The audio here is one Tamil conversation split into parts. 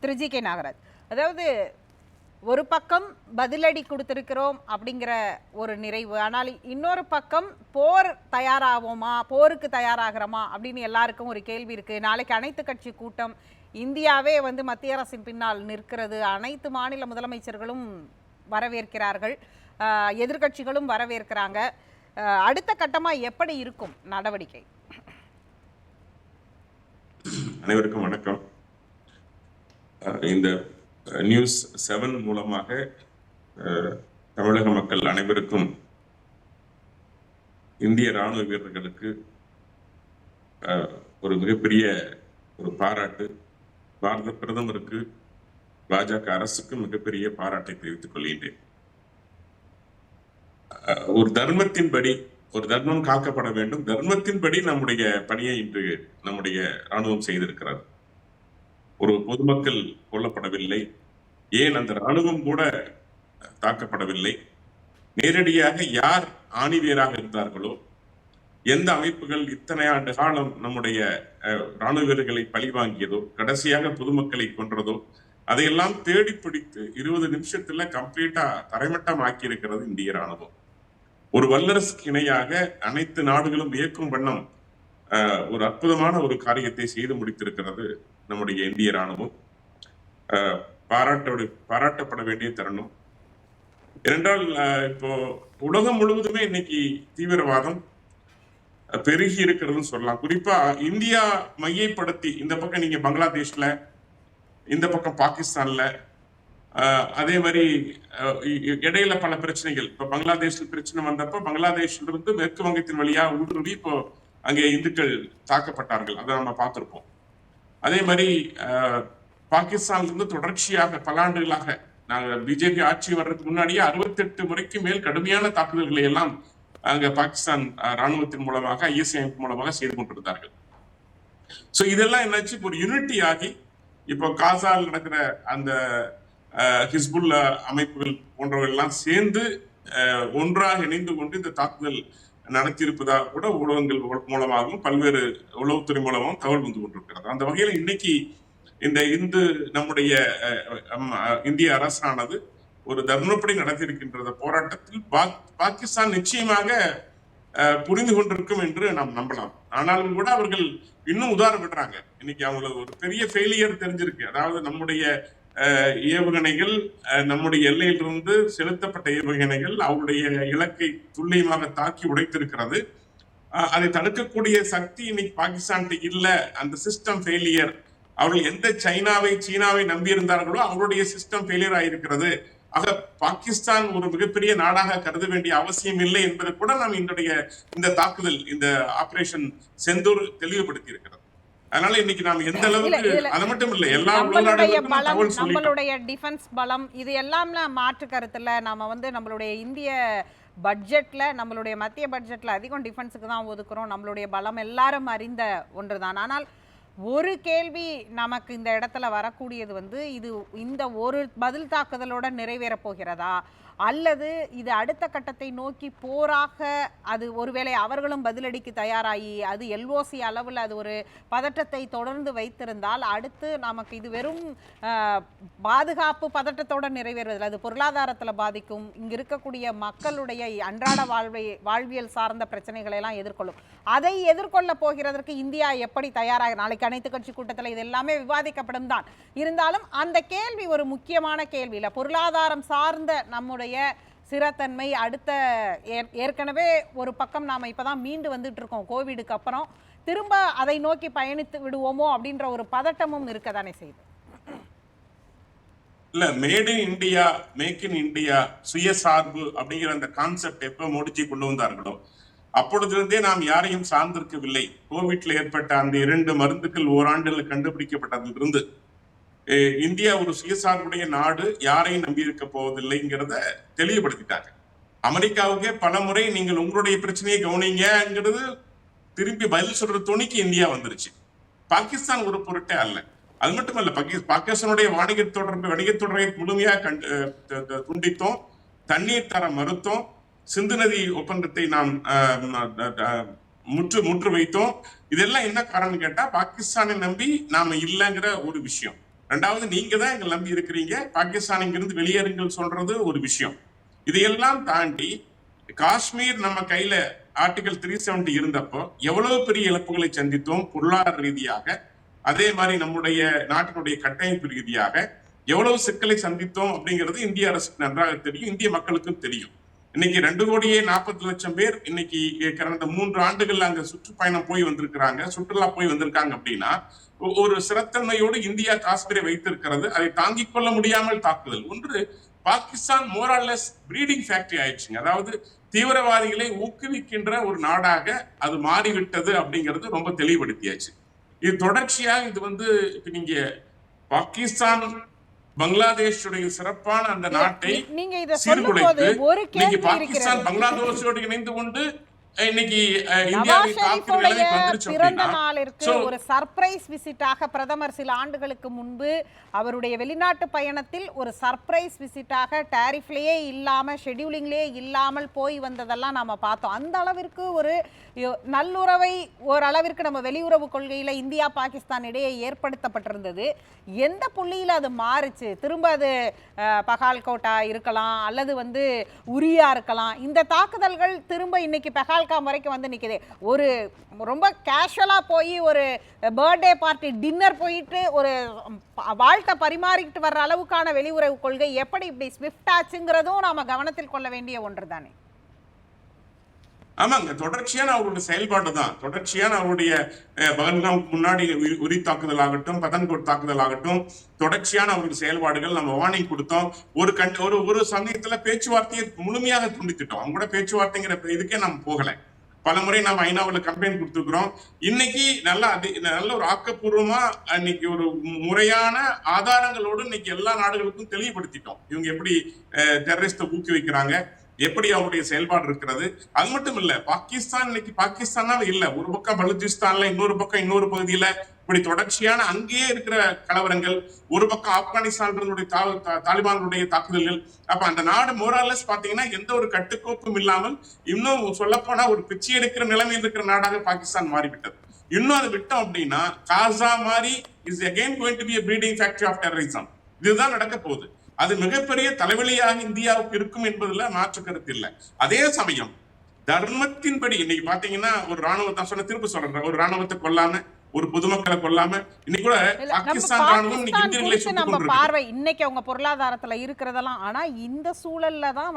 திரு ஜி கே நாகராஜ், அதாவது ஒரு பக்கம் பதிலடி கொடுத்திருக்கிறோம் அப்படிங்கிற ஒரு நிறைவு, ஆனால் இன்னொரு பக்கம் போர் தயாராகுமா, போருக்கு தயாராகிறோமா அப்படின்னு எல்லாருக்கும் ஒரு கேள்வி இருக்கு. நாளைக்கு அனைத்து கட்சி கூட்டம், இந்தியாவே வந்து மத்திய அரசின் பின்னால் நிற்கிறது, அனைத்து மாநில முதலமைச்சர்களும் வரவேற்கிறார்கள், எதிர்கட்சிகளும் வரவேற்கிறாங்க. அடுத்த கட்டமா எப்படி இருக்கும் நடவடிக்கை? அனைவருக்கும் வணக்கம். இந்த நியூஸ் 7 மூலமாக தமிழக மக்கள் அனைவருக்கும் இந்திய ராணுவ வீரர்களுக்கு ஒரு மிகப்பெரிய ஒரு பாராட்டு, பாரத பிரதமருக்கு, பாஜக அரசுக்கு மிகப்பெரிய பாராட்டை தெரிவித்துக் கொள்கின்றேன். ஒரு தர்மத்தின்படி, ஒரு தர்மம் காக்கப்பட வேண்டும், தர்மத்தின்படி நம்முடைய பணியை இன்று நம்முடைய ராணுவம் செய்திருக்கிறது. ஒரு பொதுமக்கள் கொல்லப்படவில்லை, ஏன் அந்த ராணுவம் கூட தாக்கப்படவில்லை. நேரடியாக யார் ஆணிவேராக இருந்தார்களோ, எந்த அமைப்புகள் இத்தனை ஆண்டு காலம் நம்முடைய ராணுவ வீரர்களை பழிவாங்கியதோ, கடைசியாக பொதுமக்களை கொன்றதோ, அதையெல்லாம் தேடி பிடித்து 20 நிமிஷத்துல கம்ப்ளீட்டா தரைமட்டம் ஆக்கி இருக்கிறது இந்திய ராணுவம். ஒரு வல்லரசுக்கு இணையாக அனைத்து நாடுகளும் வியக்கும் வண்ணம் ஒரு அற்புதமான ஒரு காரியத்தை செய்து முடித்திருக்கிறது நம்முடைய இந்திய ராணுவம். பாராட்டப்பட வேண்டிய தருணம். ஏனென்றால் இப்போ உலகம் முழுவதுமே இன்னைக்கு தீவிரவாதம் பெருகி இருக்கிறதுன்னு சொல்லலாம். குறிப்பா இந்தியா மையப்படுத்தி, இந்த பக்கம் நீங்க பங்களாதேஷ்ல, இந்த பக்கம் பாகிஸ்தான்ல, அதே மாதிரி இடையில பல பிரச்சனைகள். இப்ப பங்களாதேஷ்ல பிரச்சனை வந்தப்ப பங்களாதேஷ்ல இருந்து மேற்கு வங்கத்தின் வழியா ஊடுருவி இப்போ அங்கே இந்துக்கள் தாக்கப்பட்டார்கள், அதை நம்ம பார்த்திருப்போம். அதே மாதிரி பாகிஸ்தான்ல இருந்து தொடர்ச்சியாக பல ஆண்டுகளாக, நாங்க பிஜேபி ஆட்சி வர்றதுக்கு முன்னாடியே 68 முறைக்கு மேல் கடுமையான தாக்குதல்களை எல்லாம் அங்க பாகிஸ்தான் ராணுவத்தின் மூலமாக, ஐஎஸ்ஐ அமைப்பு மூலமாக செய்து கொண்டிருந்தார்கள். சோ இதெல்லாம் என்னாச்சு, ஒரு யூனிட்டி ஆகி இப்போ காசால் நடக்கிற அந்த ஹிஸ்புல்லா அமைப்புகள் போன்றவர்கள் எல்லாம் சேர்ந்து ஒன்றாக இணைந்து கொண்டு இந்த தாக்குதல் நடத்தியிருப்பதாக கூட ஊடகங்கள் மூலமாகவும் பல்வேறு உளவுத்துறை மூலமாகவும் தகவல் வந்து கொண்டிருக்கிறது. அந்த வகையில் இன்னைக்கு இந்த நம்முடைய இந்திய அரசானது ஒரு தர்மப்படி நடத்தியிருக்கின்ற போராட்டத்தில் பாகிஸ்தான் நிச்சயமாக புரிந்து கொண்டிருக்கும் என்று நாம் நம்பலாம். ஆனாலும் கூட அவர்கள் இன்னும் உதாரணம் விடுறாங்க. இன்னைக்கு அவங்களுக்கு ஒரு பெரிய ஃபெயிலியர் தெரிஞ்சிருக்கு. அதாவது நம்முடைய ஏவுகணைகள், நம்முடைய எல்லையிலிருந்து செலுத்தப்பட்ட ஏவுகணைகள் அவருடைய இலக்கை துல்லியமாக தாக்கி உடைத்திருக்கிறது. அதை தடுக்கக்கூடிய சக்தி இன்னைக்கு பாகிஸ்தான் இல்ல. அந்த சிஸ்டம் ஃபெயிலியர். அவர்கள் எந்த சீனாவை நம்பி இருந்தார்களோ அவருடைய சிஸ்டம் ஃபெயிலியர் ஆயிருக்கிறது. ஆக பாகிஸ்தான் ஒரு மிகப்பெரிய நாடாக கருத வேண்டிய அவசியம் இல்லை என்பதை கூட நாம் இந்த தாக்குதல், இந்த ஆபரேஷன் செந்தூர் தெளிவுபடுத்தி இருக்கிறது. அதனால இன்னைக்கு நாம் எந்த அளவுக்கு, அது மட்டும் இல்ல, எல்லா நம்மளுடைய டிஃபென்ஸ் பலம், இது எல்லாம் மாற்று கருத்துல நாம வந்து நம்மளுடைய இந்திய பட்ஜெட்ல, நம்மளுடைய மத்திய பட்ஜெட்ல அதிகம் டிஃபென்ஸுக்கு தான் ஒதுக்குறோம். நம்மளுடைய பலம் எல்லாரும் அறிந்த ஒன்றுதான். ஆனால் ஒரு கேள்வி நமக்கு இந்த இடத்துல வரக்கூடியது வந்து, இது இந்த ஒரு பதில் தாக்குதலோட நிறைவேற போகிறதா, அல்லது இது அடுத்த கட்டத்தை நோக்கி போராக, அது ஒருவேளை அவர்களும் பதிலடிக்கு தயாராகி அது எல்ஓசி அளவில் அது ஒரு பதற்றத்தை தொடர்ந்து வைத்திருந்தால் அடுத்து நமக்கு இது வெறும் பாதுகாப்பு பதற்றத்தோடு நிறைவேறுவதில்லை, அது பொருளாதாரத்தில் பாதிக்கும், இங்கே இருக்கக்கூடிய மக்களுடைய அன்றாட வாழ்வியல் சார்ந்த பிரச்சனைகளை எல்லாம் எதிர்கொள்ளும். அதை எதிர்கொள்ள போகிறதற்கு இந்தியா எப்படி தயாராக, நாளைக்கு அனைத்து கட்சி கூட்டத்தில் இது எல்லாமே விவாதிக்கப்படும் தான். இருந்தாலும் அந்த கேள்வி ஒரு முக்கியமான கேள்வி இல்லை. பொருளாதாரம் சார்ந்த நம்முடைய சிறத்தன்மை, அடுத்த ஏற்கனவே ஒரு பக்கம் நாம இப்பதான் மீண்டு வந்துட்டு இருக்கோம் கோவிடுக்கு அப்புறம், திரும்ப அதை நோக்கி பயணித்து விடுவோமோ அப்படின்ற ஒரு பதட்டமும் இருக்கதானே செய்யுது. இல்ல, made in India, make in India, சுயசார்பு அப்படிங்கிற அந்த கான்செப்ட் எப்ப மோடிஜி கொண்டு வந்தார்களோ அப்பொழுதிருந்தே நாம் யாரையும் சார்ந்திருக்கவில்லை. கோவிட்ல ஏற்பட்ட அந்த 2 மருந்துகள் ஓராண்டில் கண்டுபிடிக்கப்பட்டதிலிருந்து இந்தியா ஒரு சுயசார்புடைய நாடு, யாரையும் நம்பி இருக்க போவதில்லைங்கிறத தெளிவுபடுத்திட்டாங்க. அமெரிக்காவுக்கே பல முறை நீங்கள் உங்களுடைய பிரச்சனையை கவனிங்கிறது திரும்பி பதில் சொல்ற துணிக்கு இந்தியா வந்துருச்சு. பாகிஸ்தான் ஒரு பொருட்டே அல்ல. அது மட்டுமல்ல, பாகிஸ்தானுடைய வணிகத் தொடரை முழுமையாக துண்டித்தோம், தண்ணீர் தர மறுத்தோம், சிந்து நதி ஒப்பந்தத்தை நாம் முற்று வைத்தோம். இதெல்லாம் என்ன காரணம் கேட்டா, பாகிஸ்தானை நம்பி நாம இல்லைங்கிற ஒரு விஷயம். ரெண்டாவது நீங்க தான் எங்களை நம்பி இருக்கிறீங்க, பாகிஸ்தான் இங்கிருந்து வெளியேறுங்கள் சொல்றது ஒரு விஷயம். இதையெல்லாம் தாண்டி காஷ்மீர் நம்ம கையில ஆர்டிகல் 370 இருந்தப்போ எவ்வளவு பெரிய இழப்புகளை சந்தித்தோம் பொருளாதார ரீதியாக, அதே மாதிரி நம்முடைய நாட்டினுடைய கட்டமைப்பு ரீதியாக எவ்வளவு சிக்கலை சந்தித்தோம் அப்படிங்கிறது இந்திய அரசுக்கு நன்றாக தெரியும், இந்திய மக்களுக்கும் தெரியும். இன்னைக்கு 2,40,00,000 பேர் இன்னைக்கு கடந்த 3 ஆண்டுகள்ல அங்க சுற்றுப்பயணம் போய் வந்திருக்கிறாங்க, சுற்றுலா போய் வந்திருக்காங்க. அப்படின்னா ஒரு சிறத்தன்மையோடு இந்தியா காஷ்மீரை வைத்திருக்கிறது. அதை தாங்கிக் கொள்ள முடியாமல் தாக்குதல் ஒன்று. பாகிஸ்தான் மோரல்லஸ் பிரீடிங் ஃபேக்டரி ஆயிடுச்சுங்க. அதாவது தீவிரவாதிகளை ஊக்குவிக்கின்ற ஒரு நாடாக அது மாறிவிட்டது அப்படிங்கிறது ரொம்ப தெளிவுபடுத்தியாச்சு. இது தொடர்ச்சியாக இது இப்ப நீங்க பாகிஸ்தான் பங்களாதேஷுடைய சிறப்பான அந்த நாட்டை நீங்க இத சீர்குலைத்து ஒரு இன்னைக்கு கேள்வி பாகிஸ்தான் பங்களாதேஷோடு இணைந்து கொண்டு இன்னைக்கு நவாஸ் இந்தியாவை ஷெரீஃபுடைய பிறந்த நாளிற்கு ஒரு சர்ப்ரைஸ் விசிட்டாக பிரதமர் சில ஆண்டுகளுக்கு முன்பு அவருடைய வெளிநாட்டு பயணத்தில் ஒரு சர்ப்ரைஸ் விசிட்டாக டாரிஃப்லயே இல்லாம ஷெட்யூலிங்லயே இல்லாமல் போய் வந்ததெல்லாம் நாம பார்த்தோம். அந்த அளவிற்கு ஒரு நல்லுறவை ஓரளவிற்கு நம்ம வெளியுறவு கொள்கையில இந்தியா பாகிஸ்தான் இடையே ஏற்படுத்தப்பட்டிருந்தது. எந்த புள்ளியில அது மாறுச்சு? திரும்ப அது பகால்கோட்டா இருக்கலாம், அல்லது உரியா இருக்கலாம். இந்த தாக்குதல்கள் திரும்ப இன்னைக்கு பகால்காம் வரைக்கும் நிக்குது. ஒரு ரொம்ப கேஷுவலா போய் ஒரு பர்த்டே பார்ட்டி டின்னர் போயிட்டு ஒரு வாழ்க்கை பரிமாறிக்கிட்டு வர்ற அளவுக்கான வெளியுறவு கொள்கை எப்படி இப்படி ஸ்விஃப்ட் ஆச்சுங்கிறதும் நாம கவனத்தில் கொள்ள வேண்டிய ஒன்று தானே. ஆமாங்க, தொடர்ச்சியான அவருடைய செயல்பாடு தான். தொடர்ச்சியான அவருடைய பகல்காம் முன்னாடி உரி தாக்குதல் ஆகட்டும், பதன்கோட் தாக்குதல் ஆகட்டும், தொடர்ச்சியான அவருடைய செயல்பாடுகள். நம்ம வார்னிங் கொடுத்தோம். ஒரு சமயத்துல பேச்சுவார்த்தையை முழுமையாக துண்டித்துட்டோம். அவங்க கூட பேச்சுவார்த்தைங்கிற இதுக்கே நம்ம போகல. பலமுறை நம்ம ஐநாவில் கம்பெயின் கொடுத்துருக்கிறோம். இன்னைக்கு நல்ல ஒரு ஆக்கப்பூர்வமா இன்னைக்கு ஒரு முறையான ஆதாரங்களோடு இன்னைக்கு எல்லா நாடுகளுக்கும் தெளிவுபடுத்திட்டோம். இவங்க எப்படி டெரரிஸ்ட ஊக்குவிக்கிறாங்க, எப்படி அவருடைய செயல்பாடு இருக்கிறது. அது மட்டும் இல்ல, பாகிஸ்தான் இன்னைக்கு பாகிஸ்தானாவே இல்ல. ஒரு பக்கம் பலுச்சிஸ்தான்ல, இன்னொரு பக்கம் இன்னொரு பகுதியில இப்படி தொடர்ச்சியான அங்கேயே இருக்கிற கலவரங்கள், ஒரு பக்கம் ஆப்கானிஸ்தான் தாலிபானுடைய தாக்குதல்கள். அப்ப அந்த நாடு மோராலஸ் பாத்தீங்கன்னா எந்த ஒரு கட்டுக்கோப்பும் இல்லாமல், இன்னும் சொல்ல போனா ஒரு பிச்சை எடுக்கிற நிலைமையில் இருக்கிற நாடாக பாகிஸ்தான் மாறிவிட்டது. இன்னும் அதை விட்டோம் அப்படின்னா காசா மாதிரி is again going to be a breeding factory of terrorism. இதுதான் நடக்க போகுது. அது மிகப்பெரிய தலைவலியாக இந்தியாவுக்கு இருக்கும் என்பதுல மாற்று கருத்து இல்லை. அதே சமயம் தர்மத்தின்படி இன்னைக்கு பாத்தீங்கன்னா ஒரு ராணுவத்தை திரும்ப சொல்றேன், ஒரு ராணுவத்தை கொல்லாம, ஒரு பொதுமக்களை கொல்லாம இன்னைக்கு கூட பாகிஸ்தான் ராணுவம் நம்ம பார்வை இன்னைக்கு அவங்க பொருளாதாரத்துல இருக்கிறதெல்லாம். ஆனா இந்த சூழல்ல தான்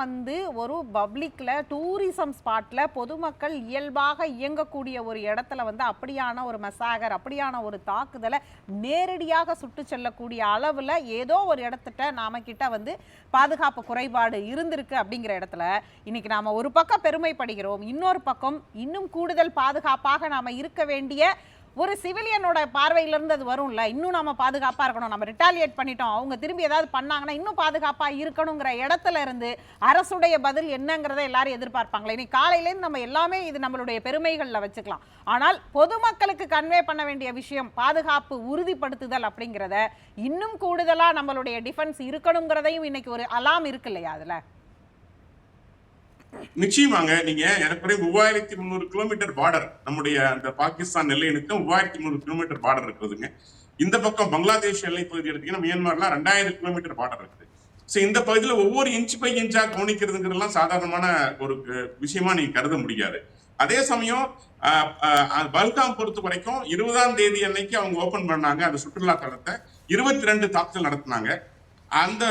ஒரு பப்ளிக்ல டூரிசம் ஸ்பாட்ல பொதுமக்கள் இயல்பாக இயங்கக்கூடிய ஒரு இடத்துல அப்படியான ஒரு மசாகர், அப்படியான ஒரு தாக்குதலை நேரடியாக சுட்டு செல்லக்கூடிய அளவுல ஏதோ ஒரு இடத்துல நாம கிட்ட பாதுகாப்பு குறைபாடு இருந்திருக்கு. அப்படிங்கிற இடத்துல இன்னைக்கு நாம ஒரு பக்கம் பெருமைப்படுகிறோம், இன்னொரு பக்கம் இன்னும் கூடுதல் பாதுகாப்பாக நாம இருக்க வேண்டிய ஒரு சிவிலியனோட பார்வையிலிருந்து அது வரும்ல. இன்னும் நம்ம பாதுகாப்பா இருக்கணும், நம்ம ரிட்டாலியேட் பண்ணிட்டோம், அவங்க திரும்பி ஏதாவது பண்ணாங்கன்னா இன்னும் பாதுகாப்பா இருக்கணுங்கிற இடத்துல இருந்து அரசுடைய பதில் என்னங்கிறத எல்லாரும் எதிர்பார்ப்பாங்களே. இன்னைக்கு காலையிலேருந்து நம்ம எல்லாமே இது நம்மளுடைய பெருமைகள்ல வச்சுக்கலாம். ஆனால் பொதுமக்களுக்கு கன்வே பண்ண வேண்டிய விஷயம் பாதுகாப்பு உறுதிப்படுத்துதல் அப்படிங்கிறத இன்னும் கூடுதலா நம்மளுடைய டிஃபென்ஸ் இருக்கணுங்கிறதையும் இன்னைக்கு ஒரு அலாம் இருக்கு இல்லையா அதுல. நிச்சயமாங்க. நீங்க ஏறக்குறைய 3300 கிலோமீட்டர் பார்டர் நம்முடைய அந்த பாகிஸ்தான் எல்லைக்கு 3300 கிலோமீட்டர் பார்டர் இருக்குதுங்க. இந்த பக்கம் பங்களாதேஷ் எல்லை பகுதி எடுத்தீங்கன்னா மியான்மர்லாம் 2000 கிலோமீட்டர் பார்டர் இருக்குது. சோ இந்த பகுதியில் ஒவ்வொரு இன்ச் பை இன்ச்சா கவனிக்கிறதுங்கிறதுலாம் சாதாரணமான ஒரு விஷயமா நீங்க கருத முடியாது. அதே சமயம் பல்காம் பொறுத்த வரைக்கும் 20ஆம் தேதி அன்னைக்கு அவங்க ஓபன் பண்ணாங்க அந்த சுற்றுலா தலத்தை. 22 தாக்குதல் நடத்தினாங்க. அந்த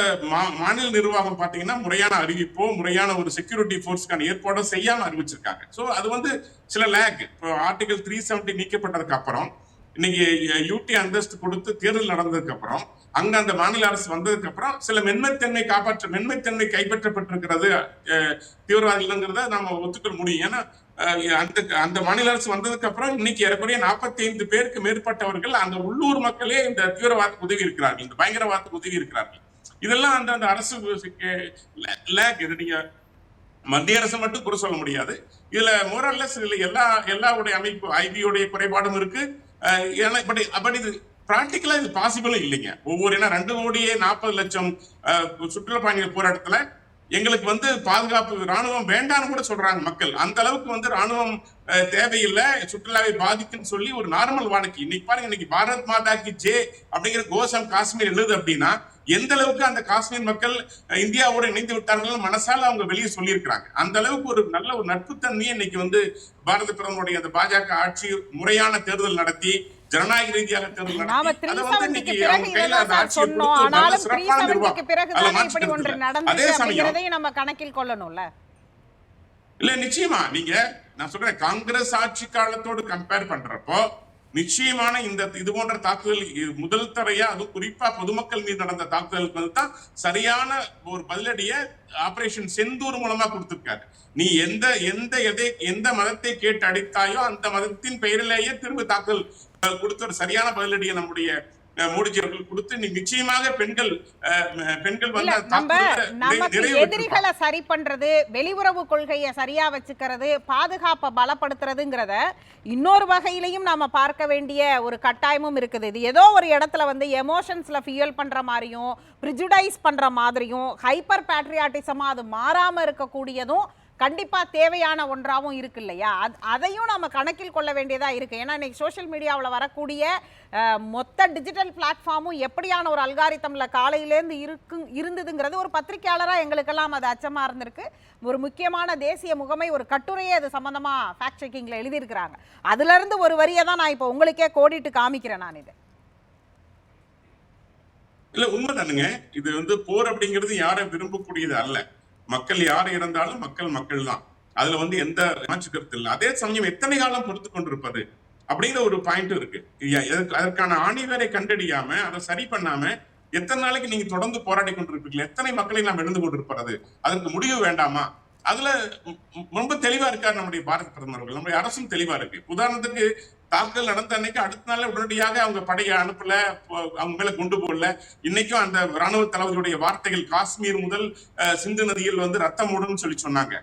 மாநில நிர்வாகம் பாத்தீங்கன்னா முறையான அறிவிப்போ, முறையான ஒரு செக்யூரிட்டி போர்ஸ்க்கான ஏற்பாடோ செய்யாம அறிவிச்சிருக்காங்க. சோ அது சில லேக். இப்போ ஆர்டிகல் 370 நீக்கப்பட்டதுக்கு அப்புறம், இன்னைக்கு யூடி அந்தஸ்து கொடுத்து தேர்தல் நடந்ததுக்கு அப்புறம், அங்க அந்த மாநில அரசு வந்ததுக்கு அப்புறம் சில மென்மைத்தன்மை கைப்பற்றப்பட்டிருக்கிறது தீவிரவாதிகள்ங்கிறத நாம ஒத்துக்க முடியும். ஏன்னா அந்த மாநில அரசு வந்ததுக்கு அப்புறம் இன்னைக்கு ஏறக்குறைய 45 பேருக்கு மேற்பட்டவர்கள் அந்த உள்ளூர் மக்களே இந்த தீவிரவாதத்துக்கு உதவி இருக்கிறார்கள், இந்த பயங்கரவாதத்துக்கு உதவி இருக்கிறார்கள். இதெல்லாம் அந்த அரசு லேக். இது நீங்க மத்திய அரசு மட்டும் குறை சொல்ல முடியாது. இதுல மோரல்லஸ் எல்லாருடைய அமைப்பு ஐபியோடைய குறைபாடும் இருக்கு. பட் இது பிராக்டிக்கலா இது பாசிபிளும் இல்லைங்க. ஒவ்வொரு 2,40,00,000 சுற்றுலா பயணிகள் போற இடத்துல எங்களுக்கு வந்து பாதுகாப்பு ராணுவம் வேண்டாம்னு கூட சொல்றாங்க மக்கள். அந்த அளவுக்கு வந்து ராணுவம் தேவையில்லை, சுற்றுலாவை பாதிக்குன்னு சொல்லி ஒரு நார்மல் வாழ்க்கை. இன்னைக்கு பாருங்க, இன்னைக்கு பாரத் மாதா கி ஜே அப்படிங்கிற கோஷம் காஷ்மீர் எழுது அப்படின்னா எந்த அளவுக்கு அந்த காஷ்மீர் மக்கள் இந்தியாவோட இணைந்து விட்டார்கள் மனசால அவங்க வெளியே சொல்லியிருக்கிறாங்க. அந்த அளவுக்கு ஒரு நல்ல ஒரு நட்புத்தன்மையை இன்னைக்கு வந்து பாரத பிரதமருடைய அந்த பாஜக ஆட்சி முறையான தேர்தல் நடத்தி ஜனநாயக ரீதியாக தேர்தல் நடத்தி அதை வந்து இன்னைக்கு அவங்க கையில அந்த ஆட்சியை கொடுத்து நல்ல சிறப்பான நிர்வாகம். அதே சமயம் நம்ம கணக்கில் கொள்ளணும்ல. இல்ல நிச்சயமா நீங்க நான் சொல்றேன், காங்கிரஸ் ஆட்சி காலத்தோடு கம்பேர் பண்றப்போ நிச்சயமான இந்த இது போன்ற தாக்குதல் முதல் தரையா, அது குறிப்பா பொதுமக்கள் மீது நடந்த தாக்குதலுக்கு தான் சரியான ஒரு பதிலடிய ஆபரேஷன் செந்தூர் மூலமா கொடுத்திருக்காரு. நீ எந்த மதத்தை கேட்டு அடித்தாயோ அந்த மதத்தின் பெயரிலேயே திரும்ப தாக்குதல் கொடுத்த ஒரு சரியான பதிலடியை நம்முடைய மோடிஜி அவர்கள் கொடுத்து நிச்சயமாக பெண்கள் எதிரிகளை சரி பண்றது, வெளியுறவு கொள்கையை சரியா வச்சுக்கிறது, பாதுகாப்பை பலப்படுத்துறதுங்கிறத இன்னொரு வகையிலையும் நாம பார்க்க வேண்டிய ஒரு கட்டாயமும் இருக்குது. இது ஏதோ ஒரு இடத்துல வந்து எமோஷன்ஸ்ல ஃபியல் பண்ற மாதிரியும் பிரிஜுடைஸ் பண்ற மாதிரியும் ஹைப்பர் பேட்ரியாட்டிசமா அது மாறாம இருக்கக்கூடியதும் கண்டிப்பா தேவையான ஒன்றாவும் இருக்கு இல்லையா? அதையும் நம்ம கணக்கில் கொள்ள வேண்டியதா இருக்கு. ஏன்னா இன்னைக்கு சோஷியல் மீடியாவில் வரக்கூடிய மொத்த டிஜிட்டல் பிளாட்ஃபார்மும் எப்படியான ஒரு அல்காரிதம்ல காலையிலேருந்து இருந்ததுங்கிறது ஒரு பத்திரிகையாளராக எங்களுக்கெல்லாம் அது அச்சமா இருந்திருக்கு. ஒரு முக்கியமான தேசிய முகமை ஒரு கட்டுரையே அது சம்பந்தமா ஃபேக்ட் செக்கிங்ல எழுதியிருக்கிறாங்க. அதுல இருந்து ஒரு வரியை தான் நான் இப்போ உங்களுக்கே கோடிட்டு காமிக்கிறேன். நான் இது இல்ல உண்மைதானுங்க. இது வந்து போர் அப்படிங்கிறது யாரை விரும்பக்கூடியது அல்ல. மக்கள் யார் இருந்தாலும் மக்கள் தான். அதுல வந்து எந்த மாற்று கருத்து இல்லை. அதே சமயம் எத்தனை காலம் பொறுத்து கொண்டிருப்பது அப்படிங்கிற ஒரு பாயிண்ட் இருக்கு. அதற்கான ஆணிவேரை கண்டறியாம அதை சரி பண்ணாம எத்தனை நாளைக்கு நீங்க தொடர்ந்து போராடி கொண்டிருப்பீர்கள்? எத்தனை மக்களை நாம் எழுந்து கொண்டிருப்பது? அதற்கு முடிவு வேண்டாமா? அதுல ரொம்ப தெளிவா இருக்காரு நம்முடைய பாரத பிரதமர்கள். நம்முடைய அரசும் தெளிவா இருக்கு. உதாரணத்துக்கு தாக்குதல் நடந்த அன்னைக்கு அடுத்த நாள் உடனடியாக அவங்க படையை அனுப்பல, அவங்க மேல கொண்டு போகல. இன்னைக்கும் அந்த ராணுவ தளபதியுடைய வார்த்தைகள் காஷ்மீர் முதல் சிந்து நதியில் வந்து ரத்தம் ஓடுன்னு சொல்லி சொன்னாங்க.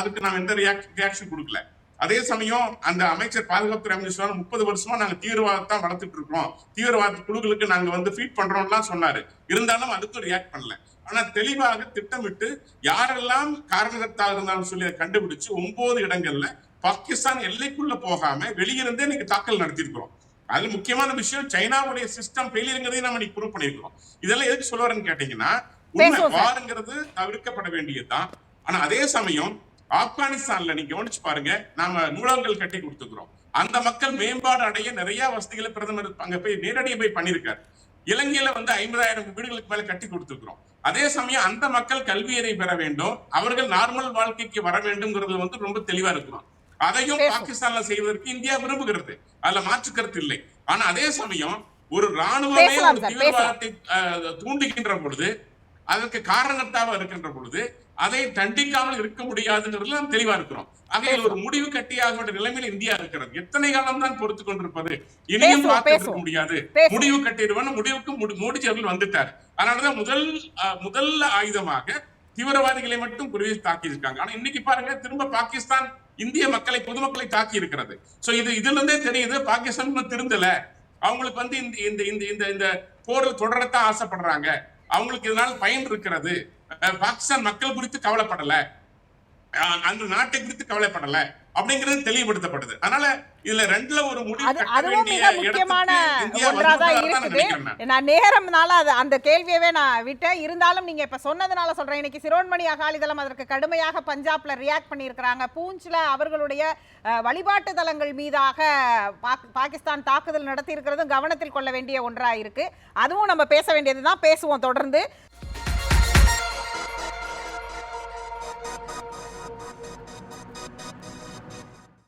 அதுக்கு நாம் எந்த ரியாக்ஷன் கொடுக்கல. அதே சமயம் அந்த அமைச்சர் பாதுகாப்புத்துறை அமைச்சர் 30 வருஷமா நாங்க தீவிரவாதத்தான் வளர்த்துட்டு இருக்கோம், தீவிரவாத குழுக்களுக்கு நாங்க வந்து ஃபீட் பண்றோம்லாம் சொன்னாரு. இருந்தாலும் அதுக்கு ரியாக்ட் பண்ணல. ஆனா தெளிவாக திட்டமிட்டு யாரெல்லாம் காரணகர்த்தாக இருந்தாலும் சொல்லி அதை கண்டுபிடிச்சு 9 இடங்கள்ல பாகிஸ்தான் எல்லைக்குள்ள போகாம வெளியிருந்தே நீங்க தாக்கல் நடத்திருக்கிறோம். அது முக்கியமான விஷயம். சைனாவுடைய சிஸ்டம் ஃபெயிலியர்ங்கிறதையும் நம்ம இன்னைக்கு ப்ரூவ் பண்ணிருக்கிறோம். இதெல்லாம் எதுக்கு சொல்ல வரேன்னு கேட்டீங்கன்னா, உண்மை வாருங்கிறது தவிர்க்கப்பட வேண்டியதுதான். ஆனா அதே சமயம் ஆப்கானிஸ்தான்ல நீங்க கவனிச்சு பாருங்க, நாம நூலகங்கள் கட்டி கொடுத்துக்கிறோம். அந்த மக்கள் மேம்பாடு அடைய நிறைய வசதிகளை பிரதமர் அங்க போய் நேரடியாக போய் பண்ணிருக்காரு. இலங்கையில வந்து 50,000 வீடுகளுக்கு மேல கட்டி கொடுத்துருக்கிறோம். அதே சமயம் அந்த மக்கள் கல்வியறை பெற வேண்டும், அவர்கள் நார்மல் வாழ்க்கைக்கு வர வேண்டும்ங்கிறது வந்து ரொம்ப தெளிவா இருக்கிறோம். அதையும் பாகிஸ்தான்ல செய்வதற்கு இந்தியா விரும்புகிறது, அதுல மாற்று கருத்து இல்லை. ஆனா அதே சமயம் ஒரு ராணுவமே ஒரு தீவிரவாதத்தை தூண்டுகின்ற பொழுது, அதற்கு காரணத்தாக இருக்கின்ற பொழுது அதை தண்டிக்காமல் இருக்க முடியாதுங்கிறதுல நாம் தெளிவா இருக்கிறோம். ஆகையில் ஒரு முடிவு கட்டியாக வேண்டிய நிலைமையில் இந்தியா இருக்கிறது. எத்தனை காலம் தான் பொறுத்து கொண்டிருப்பது? இனியும் பார்க்க முடியாது. முடிவு கட்டிடுவோம். முடிவுக்கு மோடிஜி அவர்கள் வந்துட்டார். அதனாலதான் முதல் ஆயுதமாக தீவிரவாதிகளை மட்டும் குறிவைத்து தாக்கி இருக்காங்க. ஆனா இன்னைக்கு பாருங்க, திரும்ப பாகிஸ்தான் இந்திய மக்களை, பொதுமக்களை தாக்கி இருக்கிறது. சோ இதுல இருந்தே தெரியுது பாகிஸ்தான் திருந்தல. அவங்களுக்கு வந்து இந்த போர் தொடரத்தான் ஆசைப்படுறாங்க. அவங்களுக்கு இதனால் பயன் இருக்கிறது. பாகிஸ்தான் மக்கள் குறித்து கவலைப்படல, அந்த நாட்டை குறித்து கவலைப்படல அப்படிங்கிறது தெளிவுபடுத்தப்பட்டது. அதனால இதுல ரெண்டுல ஒரு முடிவு அதுவும் மிக முக்கியமான ஒன்றாதான் இருக்குது. நான் நேரம்னால அந்த கேள்வியவே நான் விட்டேன். இருந்தாலும் நீங்க இப்ப சொன்னதுனால சொல்றேன். இன்னைக்கு சிரோன்மணி அகாலிதளம் அதற்கு கடுமையாக பஞ்சாப்ல ரியாக்ட் பண்ணியிருக்கிறாங்க. பூஞ்ச்ல அவர்களுடைய வழிபாட்டு தலங்கள் மீதாக பாகிஸ்தான் தாக்குதல் நடத்தி இருக்கிறதும் கவனத்தில் கொள்ள வேண்டிய ஒன்றா இருக்கு. அதுவும் நம்ம பேச வேண்டியதுதான். பேசுவோம் தொடர்ந்து.